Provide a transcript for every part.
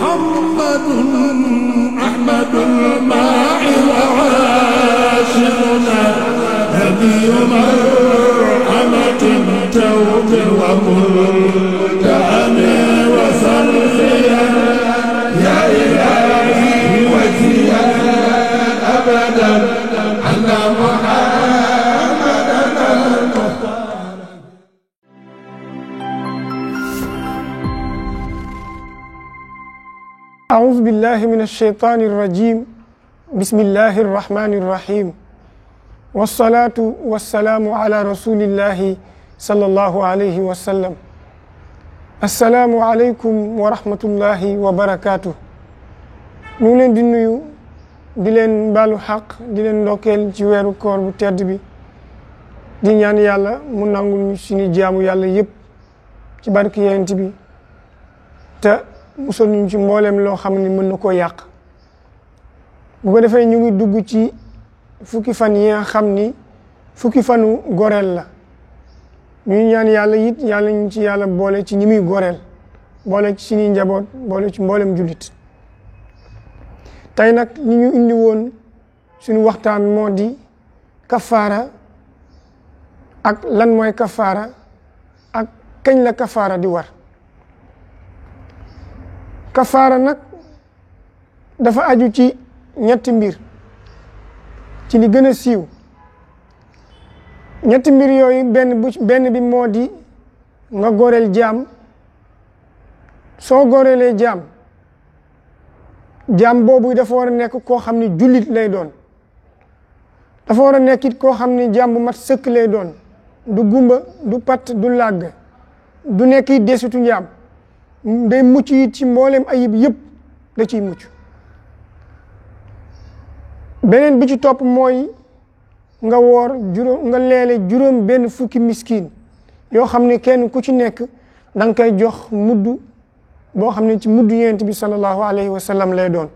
محمد أحمد الماء وعاشقنا هدي مرحمة توب وملتهم وصليا يا إلهي وجيا أبدا على محمد المختار. أعوذ بالله من الشيطان الرجيم. بسم الله الرحمن الرحيم، والصلاة والسلام على رسول الله صلى الله عليه وسلم. السلام عليكم ورحمة الله وبركاته. ñu leen di nuyu di leen baalu xaq di leen ndokkeel ci weeru koor bu tedd bi di ñaan yàlla mu nangul ñu suñu jaamu yàlla yépp ci barke yonent bi te musal ñu ci mboolem loo xam ne mën na koo yàq. bu ko defee ñu ngi dugg ci fukki fan yi nga xam ni fukki fanu goreel la. ñuy ñaan yàlla it yàlla ñu ci yàlla boole ci ñi muy goreel, boole ci suñuy njaboot, boole ci mboolem jullit. tey nag ñi ñu indi woon suñu waxtaan moo di kafaara ak lan mooy kafaara ak kañ la kafaara di war. kafaara nag dafa aju ci ñetti mbir ci li gën a siiw. ñetti mbir yooyu benn bi moo di nga goreel jaam. soo goreelee jaam boobu dafa war a nekk koo xam ne jullit lay doon. dafa war a nekk it koo xam ne jaam bu mat sëkk lay doon, du gumba, du patt, du làgg, du nekk it desitu njaam. day mucc it ci mboolem ayib yëpp da ciy mucc. beneen bi ci topp mooy nga woor nga leele juróom benn fukki miskin yoo xam ne kenn ku ci nekk da nga koy jox mudd boo xam ne ci mudd yonent bi sallallahu alayhi wa sallam lay doon.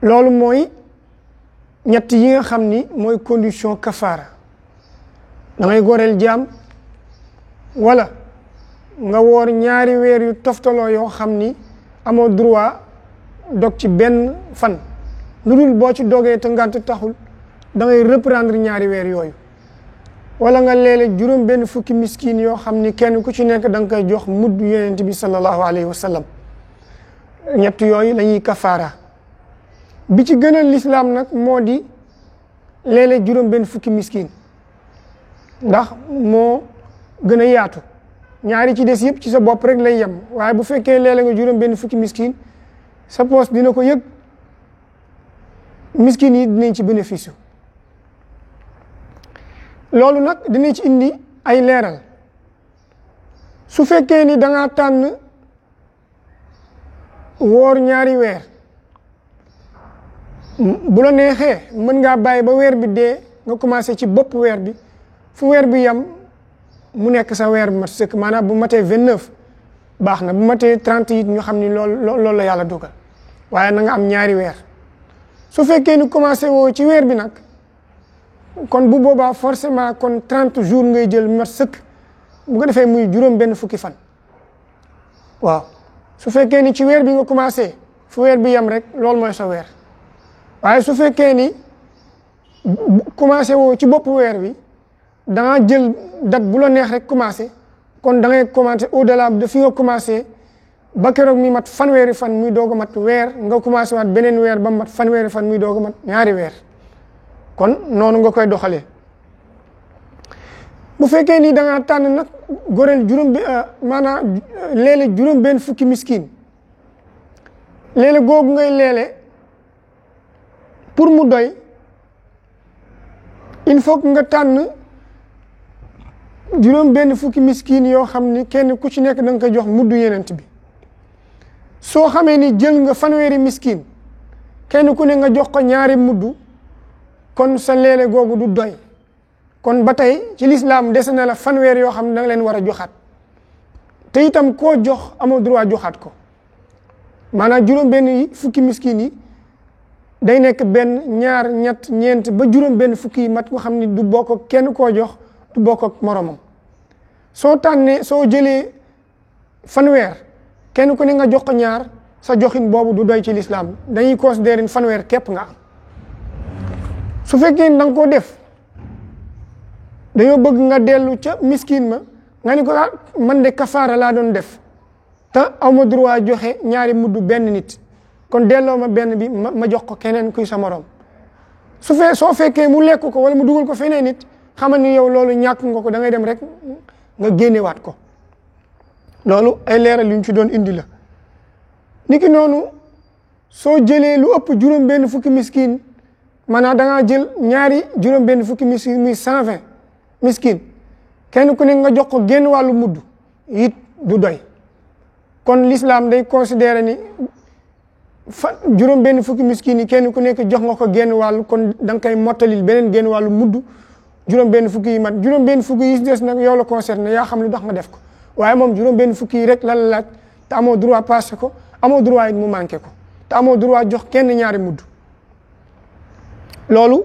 loolu mooy ñett yi nga xam ni mooy condition kafaara. da ngay goreel jaam, wala nga woor ñaari weer yu toftaloo yoo xam ni amoo droit dog ci benn fan. lu dul boo ci dogee te ngant taxul da ngay reprendre ñaari weer yooyu. wala nga leele juróom benn fukki miskin yoo xam ni kenn ku ci nekk da nga koy jox mudd yonent bi sallallahu alayhi wa sallam. ñett yooyu la ñuy kafaara. bi ci gën a lislaam nag moo di leele juróom benn fukki miskin, ndax moo gën a yaatu. ñaari ci des yëpp ci sa bopp rek lay yem, waaye bu fekkee leele nga juróom benn fukki miskin sa poos dina ko yëg, miskin yi dinañ ci bénéfice. loolu nag dinañ ci indi ay leeral. su fekkee ni da ngaa tànn woor ñaari weer, bu la neexee mën ngaa bàyyi ba weer bi dee nga commencé ci bopp weer bi, fu weer bi yam mu nekk sa weer bu mat sëkk. maanaam bu matee 29 baax na, bu matee 30 it ñu xam ni loolu la yàlla dogal, waaye na nga am ñaari weer. su fekkee ni commencé woo ci weer bi nag, kon bu boobaa forcément kon 30 jours ngay jël mat sëkk, bu ko defee muy juróom benn fukki fan. waaw su fekkee ni ci weer bi nga commencé fu weer bi yam rek loolu mooy sa weer. waaye su fekkee ni commencé woo ci bopp weer bi, da nga jël date bu la neex rek commencé, kon da ngay commencé au delà de fi nga commencé ba keroog mi mat fanweeri fan muy doog a mat weer, nga commencé waat beneen weer ba mat fanweeri fan muy doog a mat ñaari weer. kon noonu nga koy doxalee. bu fekkee ni da nga tànn nag goreel maanaam leele juróom benn fukki miskin, leele googu ngay leele pour mu doy il faut que nga tànn juróom benn fukki miskin yoo xam ni kenn ku ci nekk da nga koy jox muddu yenent bi. soo xamee ni jël nga fanweeri miskin kenn ku ne nga jox ko ñaari muddu, kon sa leele googu du doy. kon ba tey ci lislaam dese na la fanweer yoo xam ne da nga leen war a joxaat, te itam koo jox amoo droit joxaat ko. maanaam juróom benn fukki miskin yi day nekk benn, ñaar, ñett, ñeent ba juróom benn fukki yi mat nga xam ni du bokk ak kenn koo jox, du bokk ak moromam. soo jëlee fanweer kenn ku ne nga jox ko ñaar sa joxin boobu du doy ci lislaam dañuy considérer fanweer képp nga am su fekkee da nga ko def dañoo bëgg nga dellu ca miskin ma nga ni ko man de kafaara laa doon def te awma droit joxe ñaari mudd benn nit kon delloo ma benn bi ma jox ko keneen kuy sa morom soo fekkee mu lekk ko wala mu dugal ko feneen nit xamal ni yow loolu ñàkk nga ko da ngay dem rek nga génnewaat ko loolu ay leeral yuñ ci doon indi la niki noonu soo jëlee lu ëpp juróom-benn fukki miskin maanaam da ngaa jël ñaari juróom-benn fukki miskin muy 120 miskin kenn ku ne nga jox ko génn wàllu mudd it du doy kon l'islam day considérer ni juróom-benn fukki miskin yi kenn ku nekk jox nga ko génn wàllu kon da nga koy mottalil beneen génn wàllu mudd juróom-benn fukki yi mat juróom-benn fukki yi des nag yow la concerné yaa xam lu tax nga def ko waaye moom juróom-benn fukki yi rek lan la laaj te amoo droit passé ko amoo droit it mu manqué ko te amoo droit jox kenn ñaari mudd loolu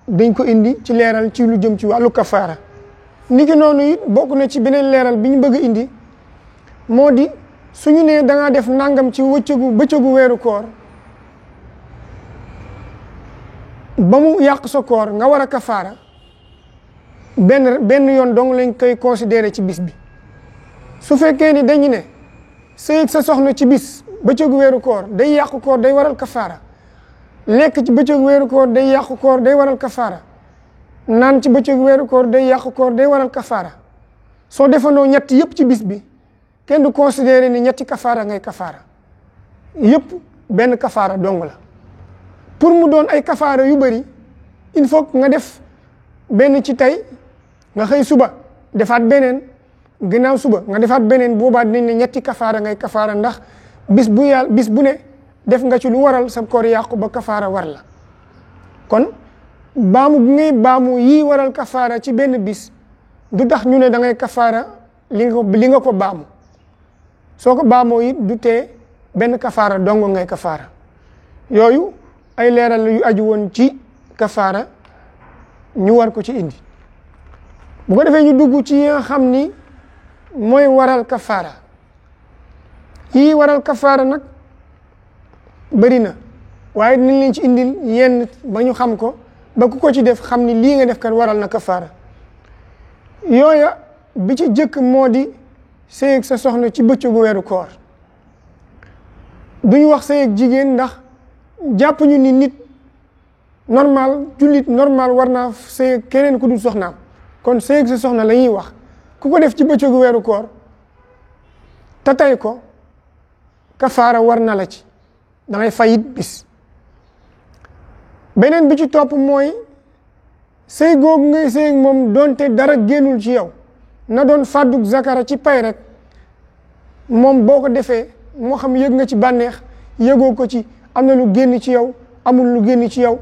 dañ ko indi ci leeral ci lu jëm ci wàllu kafaara niki noonu it bokk na ci beneen leeral bi ñu bëgg a indi moo di suñu nee da ngaa def nangam ci bëccëgu weeru koor ba mu yàq sa koor nga war a kafaara benn yoon dong lañ koy considérer ci bis bi su fekkee ni dañu ne sëy sa soxna ci bis bëccëgu weeru koor day yàq koor day waral kafaara lekk ci bëccëgu weeru koor day yàq koor day waral kafaara naan ci bëccëgu weeru koor day yàq koor day waral kafaara soo defandoo ñett yëpp ci bis bi kenn du considérer ni ñetti kafaara ngay kafaara yëpp benn kafaara dong la pour mu doon ay kafaara yu bëri il faut que nga def benn ci tey nga xëy suba defaat beneen ginnaaw suba nga defaat beneen boobaa dinañ ne ñetti kafaara ngay kafaara ndax bis bu ne def nga ci lu waral sa koor yàqu ba kafaara war la kon baamu bu ngay baamu yii waral kafaara ci benn bis du tax ñu ne da ngay kafaara li nga ko baamu soo ko baamoo it du tee benn kafaara dong ngay kafaara yooyu ay leeral yu aju woon ci kafaara ñu war ko ci indi bu ko defee ñu dugg ci yi nga xam ni mooy waral kafaara yii waral kafaara nag bëri na waaye dinañ leen ci indil yenn ba ñu xam ko ba ku ko ci def xam ni lii nga def kat waral na kafaara yooya bi ci jëkk moo di sëy ak sa soxna ci bëccëgu weeru koor duñu wax sëy ak jigéen ndax jàpp ñu ni nit normal jullit normal war naa sëy ak keneen ku dul soxnaam kon sëy ak sa soxna la ñuy wax ku ko def ci bëccëgu weeru koor te tey ko kafaara war na la ci da ngay fayit bis beneen bi ci topp mooy sëy googu ngay sëy ak moom doonte dara génnul ci yow na doon fàddug zakara ci pay rek moom boo ko defee moo xam yëg nga ci bànneex yëgoo ko ci am na lu génn ci yow amul lu génn ci yow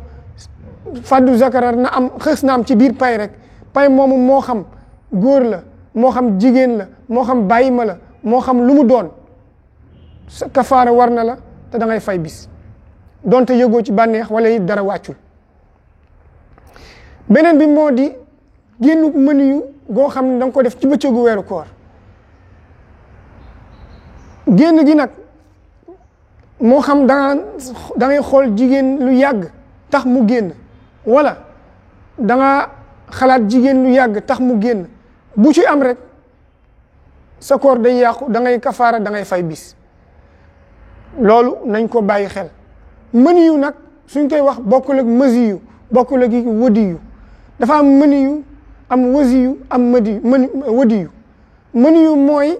fàddu zakara na am xës na am ci biir pay rek pay moomu moo xam góor la moo xam jigéen la moo xam bàyyi ma la moo xam lu mu doon sa kafaara war na la te da ngay fay bis donte yëgoo ci bànneex wala it dara wàccul beneen bi moo di génnu mëniyu goo xam ne da nga ko def ci bëccëgu weeru koor génn gi nag moo xam da ngay xool jigéen lu yàgg tax mu génn wala da nga xalaat jigéen lu yàgg tax mu génn bu ci am rek sa koor day yàqu da ngay kafaara da ngay fay bis loolu nañ ko bàyyi xel mëniyu nag suñ koy wax bokkul ak masiyu bokkul ak wadiyu dafa am mëniyu am wasiyu am wadiyu mëniyu mooy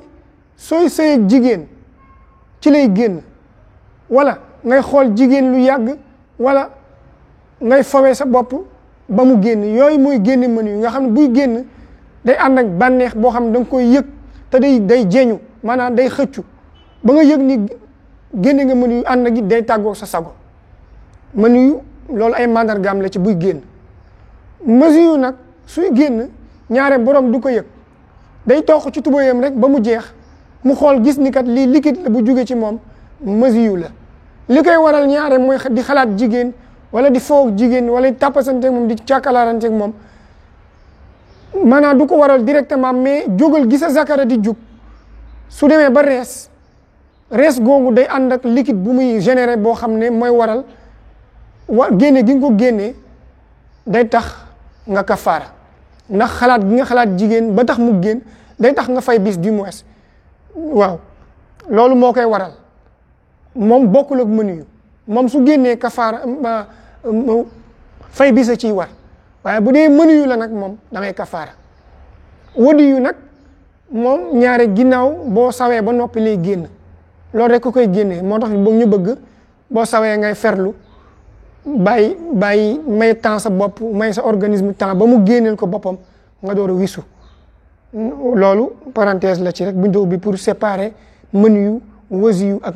sooy sëy ak jigéen ci lay génn wala ngay xool jigéen lu yàgg wala ngay fawee sa bopp ba mu génn yooyu mooy génne mëniyu nga xam ne buy génn day ànd ak bànneex boo xam ne da nga koy yëg te day jeeñu maanaam day xëccu ba nga yëg ni génne nga mëniyu ànd ak it day tàggoo sa sago mëniyu loolu ay mandargaam la ci buy génn masiyu nag suy génn ñaare borom du ko yëg day toq ci tubóoyam rek ba mu jeex mu xool gis ni kat lii liquide la bu jóge ci moom masiyu la li koy waral ñaare mooy di xalaat jigéen wala di foog jigéen wala di tàppasanteeg moom di càkkalaaranteeg moom maanaam du ko waral directement mais jógal gisa zakara di jug su demee ba rees rees googu day ànd ak liquide bu muy générer boo xam ne mooy waral génne gi nga ko génnee day tax nga kafaara ndax xalaat gi nga xalaat jigéen ba tax mu génn day tax nga fay bis du moins waaw loolu moo koy waral moom bokkul ak mënuyu moom su génnee kafaara fay bis a ciy war waaye bu dee mënuyu la nag moom da ngay kafaara wadi yu nag moom ñaare ginnaaw boo sawee ba noppi lay génn loolu rek ko koy génnee moo tax ñu bëgg boo sawee ngay ferlu bàyyi may temps sa bopp may sa organisme temps ba mu génneel ko boppam nga door a wisu loolu parenthèse la ci rek bu ñu bi pour séparer mënuyu wasiyu ak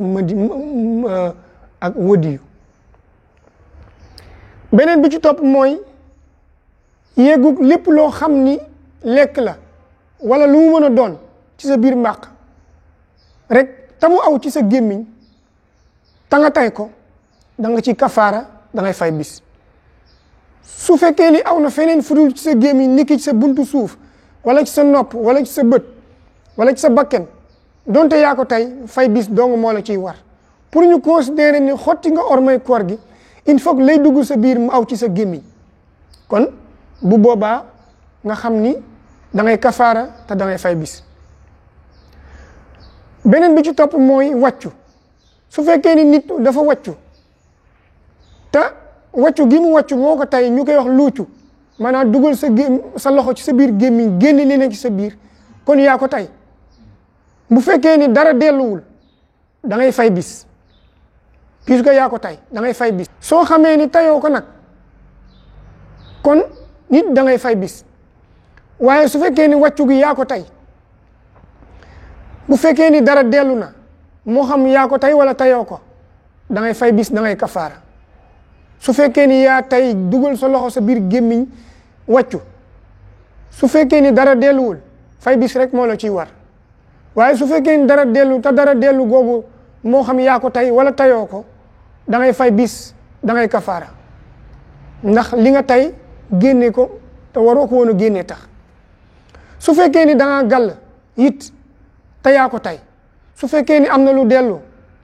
ak wadiyu beneen bi ci topp mooy yéegu lépp loo xam ni lekk la wala lu mu mën a doon ci sa biir mbàq rek tamu aw ci sa gémmiñ ta nga tay ko da nga ci kafaara da ngay fay bis su fekkee ni aw na feneen fudul ci sa gémmiñ niki ci sa buntu suuf wala ci sa nopp wala ci sa bët wala ci sa bakken donte yaa ko tey fay bis dong moo la ciy war pour ñu considérer ni xotti nga ormay koor gi il faut que lay dugg sa biir mu aw ci sa gémmiñ kon bu boobaa nga xam ni da ngay kafaara te da ngay fay bis beneen bi ci topp mooy wàccu su fekkee ni nit dafa wàccu te wàccu gi mu wàccu moo ko tey ñu koy wax luucu maanaam dugal sa loxo ci sa biir gémmiñ génne li nekk ci sa biir kon yaa ko tey bu fekkee ni dara delluwul da ngay fay bis puisque yaa ko tey da ngay fay bis soo xamee ni tayoo ko nag kon nit da ngay fay bis waaye su fekkee ni wàccu gi yaa ko tey bu fekkee ni dara dellu na moo xam yaa ko tey wala tayoo ko da ngay fay bis da ngay kafaara su fekkee ni yaa tey dugal sa loxo sa biir gémmiñ wàccu su fekkee ni dara delluwul fay bis rek moo la ciy war waaye su fekkee ni dara dellu te dara dellu googu moo xam yaa ko tey wala tayoo ko da ngay fay bis da ngay kafaara ndax li nga tey génne ko te waroo ko woon a génnee tax su fekkee ni da nga gàll it te yaa ko tey su fekkee ni am na lu dellu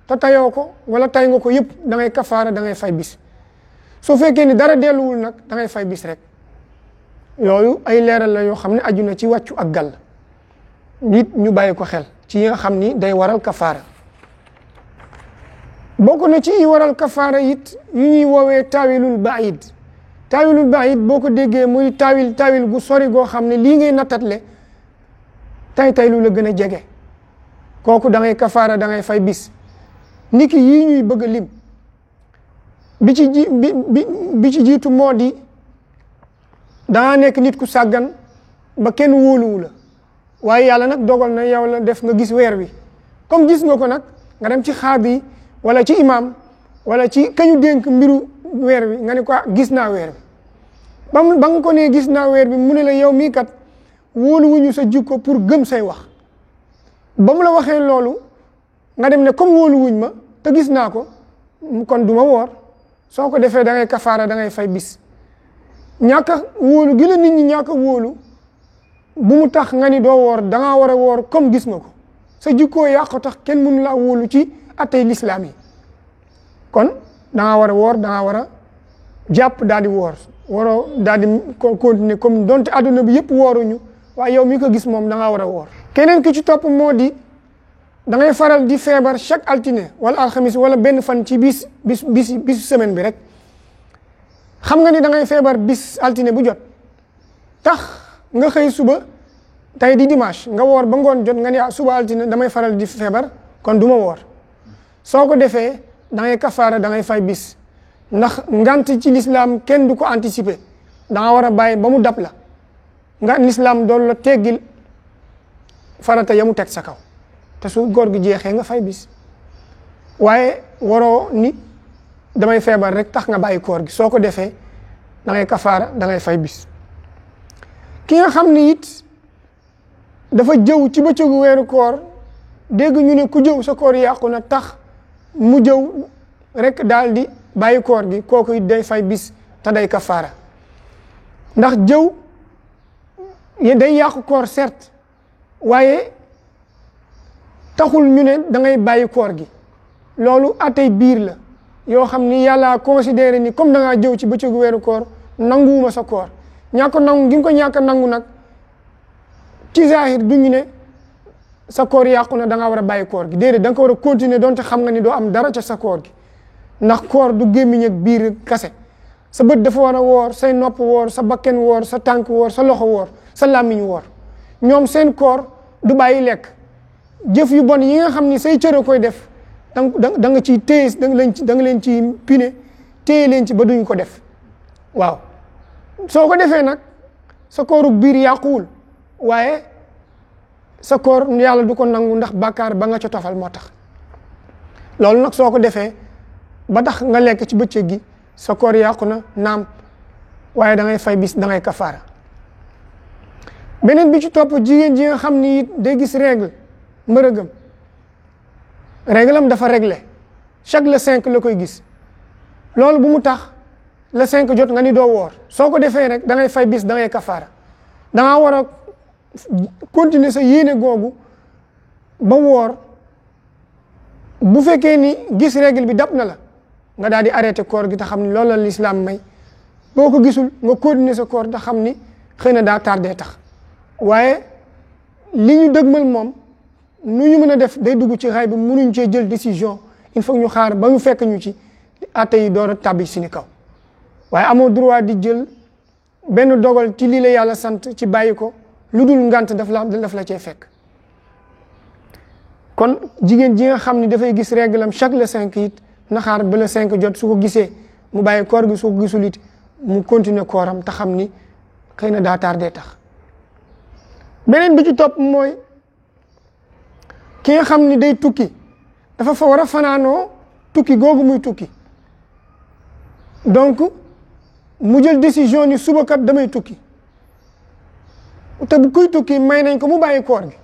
te tayoo ko wala tay nga ko yëpp da ngay kafaara da ngay fay bis su fekkee ni dara delluwul nag da ngay fay bis rek yooyu ay leeral la yoo xam ne aju na ci wàccu ak gàll nit ñu bàyyi ko xel ci yi nga xam ni day waral kafaara bokk na ci yi waral kafaara it yu ñuy woowee taawilul baid taawilul baid boo ko déggee muy taawil gu sori goo xam ne lii ngay nattatle tay lu la gën a jege kooku da ngay kafaara da ngay fay bis niki yii ñuy bëgg a lim bi ci jiitu moo di danga nekk nit ku sàggan ba kenn wóoluwu la waaye yàlla nag dogal na yow la def nga gis weer wi comme gis nga ko nag nga dem ci xaadi wala ci imam wala ci kañu dénk mbiru weer wi nga ne ko gis naa weer wi ba nga ko ne gis naa weer bi mu ne la yow mii kat wóoluwuñu sa jikko pour gëm say wax ba mu la waxee loolu nga dem ne comme wóoluwuñ ma te gis naa ko kon du ma woor soo ko defee da ngay kafaara da ngay fay bis ñàkk a wóolu gi la nit ñi ñàkk a wóolu bu mu tax nga ni doo woor da ngaa war a woor comme gis nga ko sa jikkoo yàqu tax kenn mënu laa wóolu ci attey lislaam yi kon da ngaa war a woor da ngaa war a jàpp daal di woor waroo daal di continuer comme donte adduna bi yëpp wooruñu waaye yow mi ko gis moom da ngaa war a woor keneen ki ci topp moo di da ngay faral di feebar chaque altine wala alxamis wala benn fan ci bisu semaine bi rek xam nga ni da ngay feebar bis altine bu jot tax nga xëy suba tey di dimanche nga woor ba ngoon jot nga ni suba altine damay faral di feebar kon du ma woor soo ko defee da ngay kafaara da ngay fay bis ndax ngant ci lislaam kenn du ko anticiper da nga war a bàyyi ba mu dab la nga lislaam doon la teggil farata ya mu teg sa kaw te su góor gi jeexee nga fay bis waaye waroo ni damay feebar rek tax nga bàyyi koor gi soo ko defee da ngay kafaara da ngay fay bis ki nga xam ni it dafa jëw ci bëccëgu weeru koor dégg ñu ne ku jëw sa koor yàqu na tax mu jëw rek daal di bàyyi koor gi kooku it day fay bis te day kafaara ndax jëw day yàqu koor certes waaye taxul ñu ne da ngay bàyyi koor gi loolu atay biir la yoo xam ni yàlla considéré ni comme da ngaa jëw ci bëccëgu weeru koor nanguwuma sa koor ñàkk nangu gi nga ko ñàkk nangu nag ci zahir du ñu ne sa koor yàqu na da nga war a bàyyi koor gi déedéet da nga ko war a continuer donte xam nga ni doo am dara ca sa koor gi ndax koor du gémmiñ ak biir kase sa bët dafa war a woor say nopp woor sa bakken woor sa tànk woor sa loxo woor sa làmmiñ woor ñoom seen koor du bàyyi lekk jëf yu bon yi nga xam ni say cër koy def da nga ciy téye da nga leen ci pine téye leen ci ba duñ ko def waaw soo ko defee nag sa kooru biir yàquwul waaye sa koor yàlla du ko nangu ndax bàkkaar ba nga ca tofal moo tax loolu nag soo ko defee ba tax nga lekk ci bëccëg gi sa koor yàqu na naam waaye da ngay fay bis da ngay kafaara beneen bi ci topp jigéen ji nga xam ni it day gis règle mbërëgam règle am dafa réglé chaque le 5 la koy gis loolu bu mu tax le 5 jot nga ni doo woor soo ko defee rek da ngay fay bis da ngay kafaara da ngaa war a continuer sa yéene googu ba woor bu fekkee ni gis règle bi dab na la nga daal di arrêté koor gi te xam ni loolu la lislaam may boo ko gisul nga continuer sa koor te xam ni xëy na daa tardé tax waaye li ñu dëgmal moom nu ñu mën a def day dugg ci xay bi mënuñ cee jël décision il faut ñu xaar ba ñu fekk ñu ci atte yi door a tàbbi suñu kaw waaye amoo droit di jël benn dogal ci lii la yàlla sant ci bàyyi ko lu dul ngant daf la cee fekk kon jigéen ji nga xam ni dafay gis règle am chaque le 5 it na xaar ba le 5 jot su ko gisee mu bàyyi koor gi su ko gisul it mu continuer kooram te xam ni xëy na daa tardé tax beneen bi ci topp mooy ki nga xam ni day tukki dafa fa war a fanaanoo tukki googu muy tukki donc mu jël décision ni suba kat damay tukki te bu kuy tukki may nañ ko mu bàyyi koor gi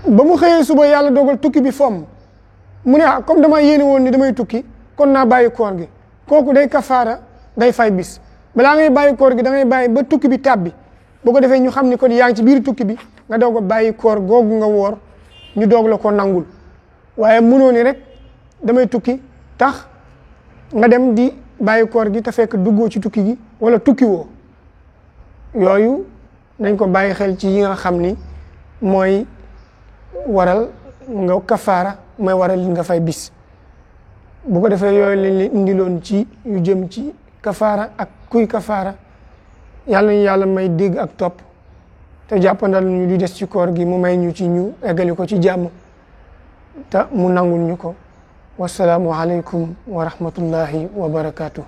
ba mu xëyee suba yàlla dogal tukki bi fomm mu ne comme dama yéene woon ni damay tukki kon naa bàyyi koor gi kooku day kafaara day fay bis balaa ngay bàyyi koor gi da ngay bàyyi ba tukki bi tàbbi boo ko defee ñu xam ni kon yaa ngi ci biir tukki bi nga doog a bàyyi koor googu nga woor ñu doog la ko nangul waaye mënoo ni rek damay tukki tax nga dem di bàyyi koor gi te fekk duggoo ci tukki gi wala tukki woo yooyu nañ ko bàyyi xel ci yi nga xam ni mooy waral nga kafaara mooy waral nga fay bis bu ko defee yooyu lañ leen indiloon ci yu jëm ci kafaara ak kuy kafaara yàlla ñu yàlla may dégg ak topp te jàppandal ñu di des ci koor gi mu may ñu ci ñu eggali ko ci jàmm te mu nangul ñu ko wasalaamu aleykum wa rahmatullahi wa barakaatu.